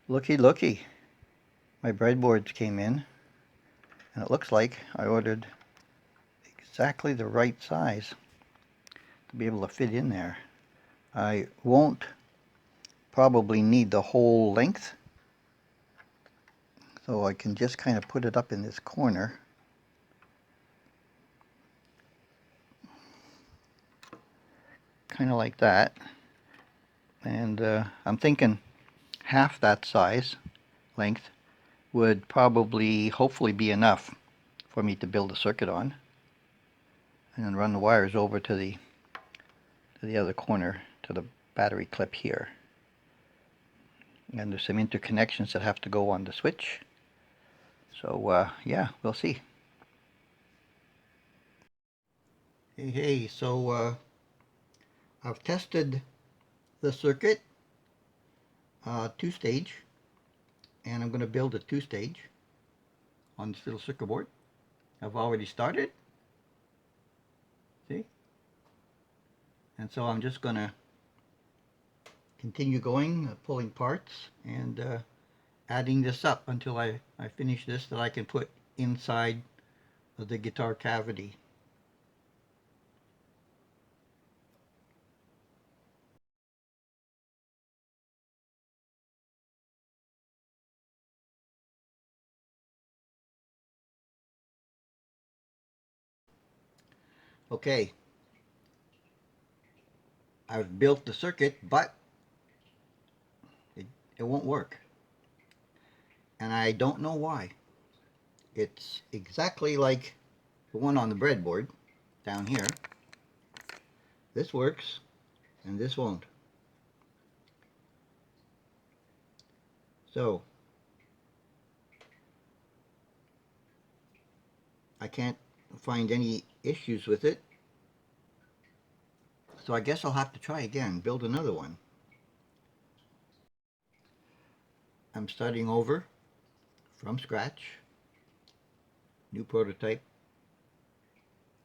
Looky, looky. My breadboards came in, and it looks like I ordered exactly the right size to be able to fit in there. I won't probably need the whole length, so I can just kind of put it up in this corner. Kind of like that. And I'm thinking half that size length would probably, hopefully, be enough for me to build a circuit on, and then run the wires over to the other corner, to the battery clip here. And there's some interconnections that have to go on the switch. So yeah, we'll see. Hey, so I've tested the circuit, two-stage, and I'm going to build a two-stage on this little circuit board. I've already started, see? And so I'm just going to continue going, pulling parts, and adding this up until I finish this, that I can put inside the guitar cavity. Okay, I've built the circuit, but it won't work. And I don't know why. It's exactly like the one on the breadboard down here. This works, and this won't. So I can't find any issues with it. So I guess I'll have to try again, build another one. I'm starting over from scratch, new prototype.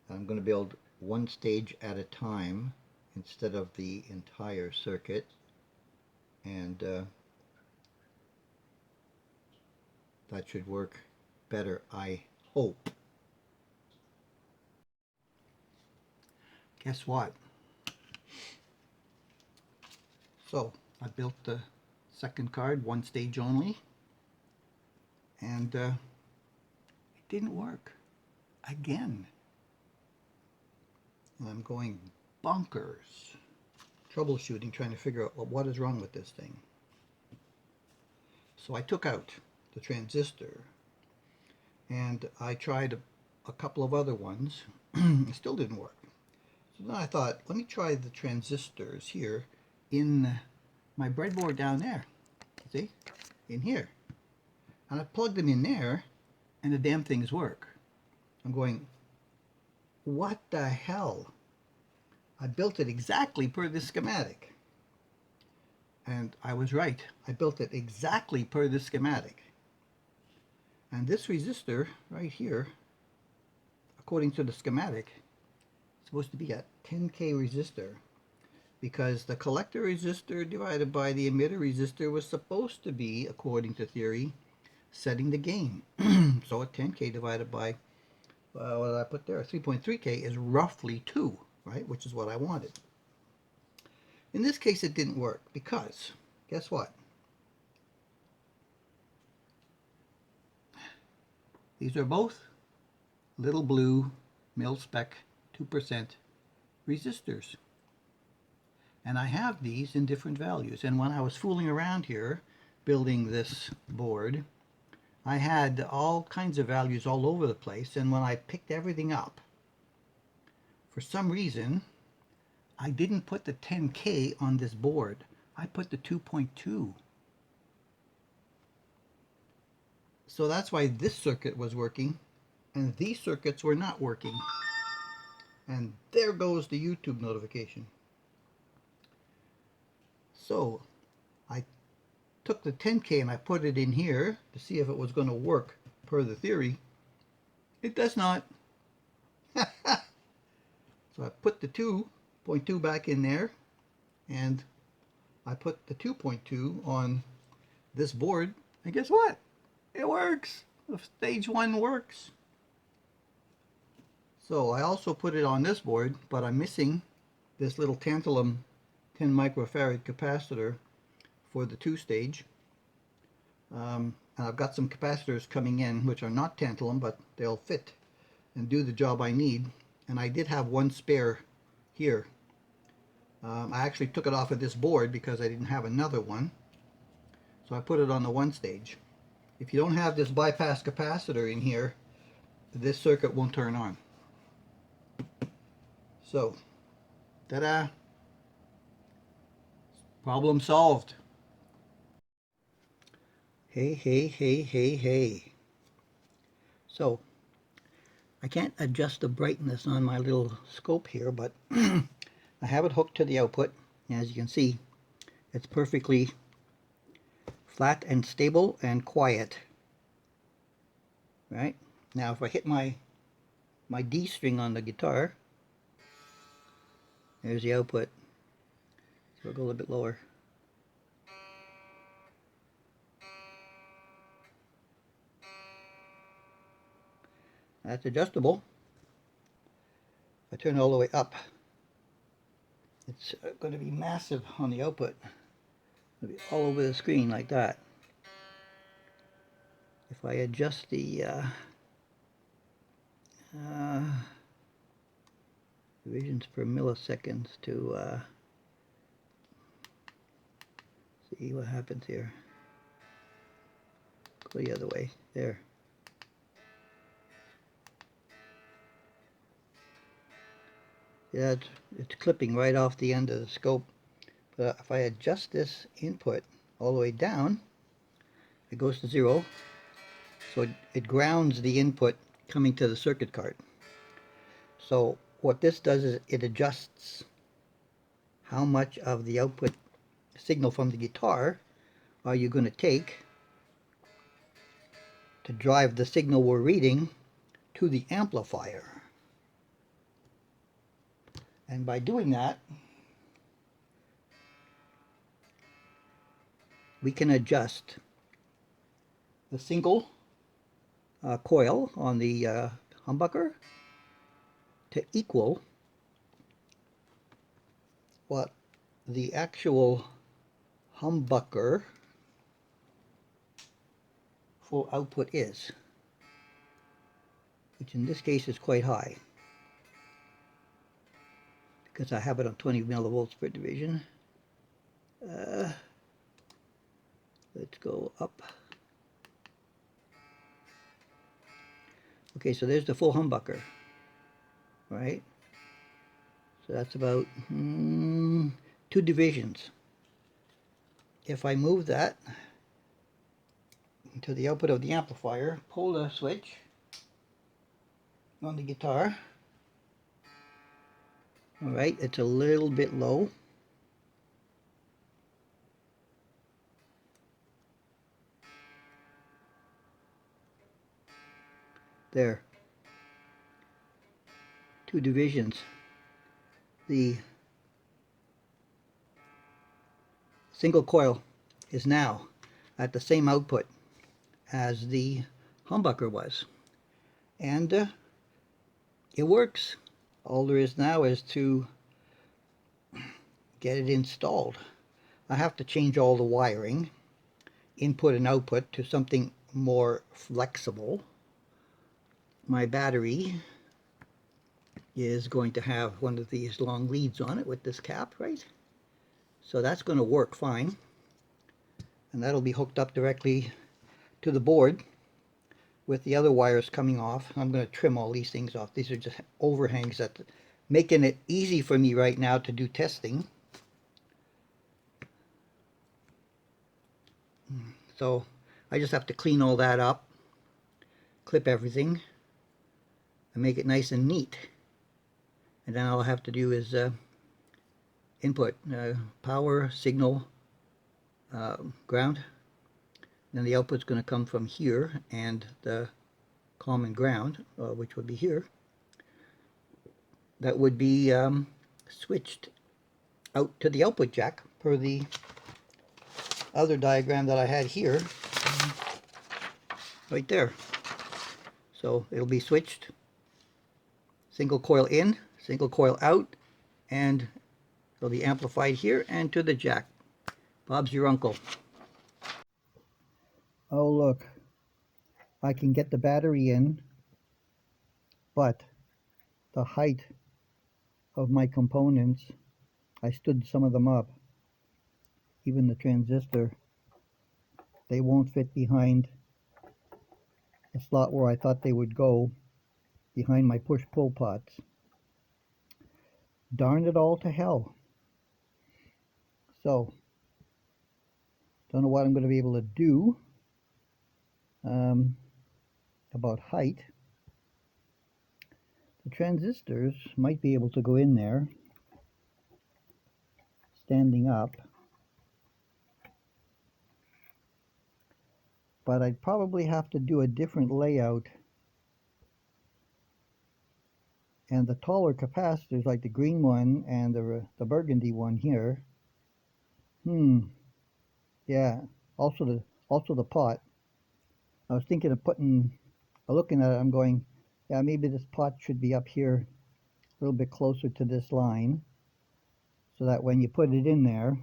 I'm going to build one stage at a time instead of the entire circuit, and that should work better, I hope. Guess what? So I built the second card, one stage only, and it didn't work again. And I'm going bonkers troubleshooting, trying to figure out what is wrong with this thing. So I took out the transistor, and I tried a couple of other ones. It still didn't work. So then I thought, let me try the transistors here in my breadboard down there. See? In here. And I plugged them in there, and the damn things work. I'm going, what the hell? I built it exactly per the schematic. And I was right. I built it exactly per the schematic. And this resistor right here, according to the schematic, is supposed to be a 10K resistor, because the collector resistor divided by the emitter resistor was supposed to be, according to theory, setting the gain. So a 10K divided by, what did I put there? 3.3K is roughly 2, right? Which is what I wanted. In this case, it didn't work because, guess what? These are both little blue mil-spec 2% resistors. And I have these in different values. And when I was fooling around here, building this board, I had all kinds of values all over the place. And when I picked everything up, for some reason, I didn't put the 10K on this board. I put the 2.2. So that's why this circuit was working, and these circuits were not working. And there goes the YouTube notification. So I took the 10K and I put it in here to see if it was going to work per the theory. It does not. So I put the 2.2 back in there, and I put the 2.2 on this board, and guess what? It works. The stage 1 works. So I also put it on this board, but I'm missing this little tantalum 10 microfarad capacitor for the 2-stage. And I've got some capacitors coming in which are not tantalum, but they'll fit and do the job I need. And I did have one spare here. I actually took it off of this board because I didn't have another one. So I put it on the 1-stage. If you don't have this bypass capacitor in here, this circuit won't turn on. So, ta-da! Problem solved. Hey. So, I can't adjust the brightness on my little scope here, but I have it hooked to the output. As you can see, it's perfectly flat and stable and quiet. Right? Now if I hit my D string on the guitar, there's the output. So I'll go a little bit lower. That's adjustable. If I turn it all the way up, it's going to be massive on the output. It'll be all over the screen like that. If I adjust the divisions per milliseconds to see what happens here. Go the other way. There. Yeah, it's clipping right off the end of the scope. But if I adjust this input all the way down, it goes to 0. So it grounds the input coming to the circuit card. So what this does is it adjusts how much of the output signal from the guitar are you going to take to drive the signal we're reading to the amplifier. And by doing that, we can adjust the single coil on the humbucker to equal what the actual humbucker full output is, which in this case is quite high because I have it on 20 millivolts per division. Let's go up. Okay, so there's the full humbucker, right? So that's about 2 divisions. If I move that to the output of the amplifier, pull the switch on the guitar. Alright, it's a little bit low. There. 2 divisions. The single coil is now at the same output as the humbucker was. And it works. All there is now is to get it installed. I have to change all the wiring, input and output, to something more flexible. My battery is going to have one of these long leads on it with this cap, right? So that's going to work fine. And that'll be hooked up directly to the board with the other wires coming off. I'm going to trim all these things off. These are just overhangs that making it easy for me right now to do testing. So I just have to clean all that up, clip everything, and make it nice and neat. And then all I have to do is input power, signal, ground. Then the output's going to come from here, and the common ground, which would be here, that would be switched out to the output jack per the other diagram that I had here, right there. So it'll be switched, single coil in, single coil out, and it'll be amplified here and to the jack. Bob's your uncle. Oh look, I can get the battery in, but the height of my components, I stood some of them up. Even the transistor, they won't fit behind the slot where I thought they would go, behind my push-pull pots. Darn it all to hell. So, don't know what I'm going to be able to do about height. The transistors might be able to go in there, standing up, but I'd probably have to do a different layout. And the taller capacitors, like the green one and the burgundy one here, yeah, also the pot. I was thinking of looking at it, I'm going, yeah, maybe this pot should be up here a little bit closer to this line, so that when you put it in there,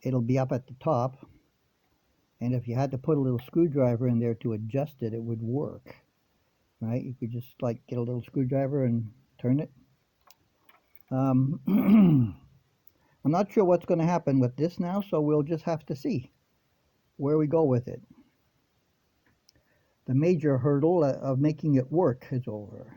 it'll be up at the top, and if you had to put a little screwdriver in there to adjust it, it would work, right? You could just like get a little screwdriver and turn it. I'm not sure what's going to happen with this now, so we'll just have to see where we go with it. The major hurdle of making it work is over.